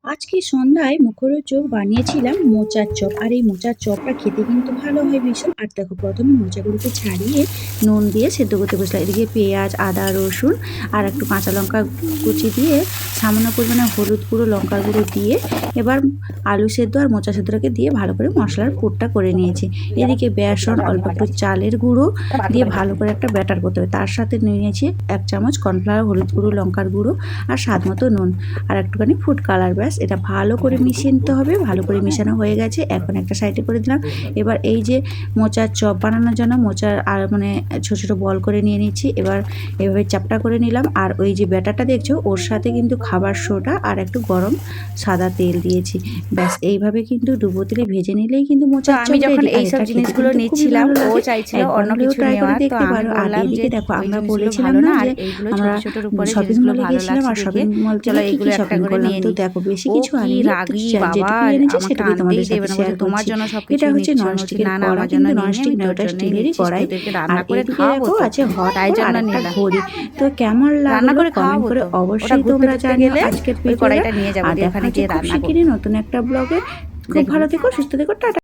আজকে সন্ধ্যায় মুখরোচক বানিয়েছিলাম মোচার চপ। আর এই মোচার চপটা খেতে কিন্তু ভালো হয় ভীষণ। আর দেখো, প্রথমে মোচাগুলোকে ছাড়িয়ে নুন দিয়ে সেদ্ধ করতে বসলাম। এদিকে পেঁয়াজ, আদা, রসুন আর একটু কাঁচা লঙ্কা কুচি দিয়ে সামান্য পরিমাণে হলুদ গুঁড়ো, লঙ্কার গুঁড়ো দিয়ে এবার আলু সেদ্ধ আর মোচা সেদ্ধটাকে দিয়ে ভালো করে মশলার পুরটা করে নিয়েছি। এদিকে বেসন, অল্প একটু চালের গুঁড়ো দিয়ে ভালো করে একটা ব্যাটার করতে হবে। তার সাথে নিয়েছি 1 চামচ কর্নফ্লাওয়ার, হলুদ গুঁড়ো, লঙ্কার গুঁড়ো আর স্বাদ মতো নুন আর একটুখানি ফুড কালার। ব্যাস, এটা ভালো করে মিশিয়ে নিতে হবে। ভালো করে মেশানো হয়ে গেছে, এখন একটা সাইডে করে দিলাম। এবার এই যে মোচার চপ বানানোর জন্য মোচার আর মানে ছোটো ছোটো বল করে নিয়ে নিচ্ছি। এবার এভাবে চাপটা করে নিলাম। আর ওই যে ব্যাটারটা দেখছো, ওর সাথে কিন্তু খাবার সোডা আর একটু গরম সাদা তেল দিয়েছি। ব্যাস, এইভাবে কিন্তু ডুবো তেলে ভেজে নিলেই কিন্তু মোচার চপ আমি যখন রেডি। এইসব জিনিসগুলো নিচ্ছিলাম, ও চাইছিল অন্য কিছু নেওয়া, তো আমি বললাম যে দেখো, আমরা ওই বলেছিলাম জিনিসগুলো না ভালো যে এইগুলো আমরা ছোট ছোট উপরে শপিং জিনিসগুলো মলে ভালো গেছিলাম। আর লাগছে শপিং দেখে মল চলো থেকে কি এইগুলো কি একটা শপিং করে করলাম, নিয়ে তো নিই। দেখো বেশি ও কিছু কি আনিনি, তো রাগী বাবা, যেটুকু এনেছি আমাকে সেটুকুই তোমাদের আনতেই দেবে সাথে না, শেয়ার বলছে তোমার করছি। জন্য সবকিছু এটা হচ্ছে নিচ্ছ। আমি বলছি ননস্টিকের না না, কড়া, আমার জন্য কিন্তু নিইনি, ননস্টিক আমি নয়, তোর ওটা জন্যই স্টিলেরই নিচ্ছি, কড়াই। তোদেরকে আর রান্না করে এদিকে খাওয়াবো দেখো তো, আছে হট তাই পট আর জন্য একটা নিলাম। ঘড়ি। তো কেমন রান্না লাগলো করে কমেন্ট খাওয়াবো করে তো, ওটা অবশ্যই ঘুরতে তোমরা টুরতে জানিও গেলে আজকের ওই ভিডিওটা। কড়াইটা নিয়ে যাবো, আর দিয়ে দেখা ওখানে হচ্ছে গিয়ে খুব রান্না করবো। শিগগিরই নতুন একটা ব্লগে। খুব দেখবি। ভালো থেকো, সুস্থ থেকো, টাটা।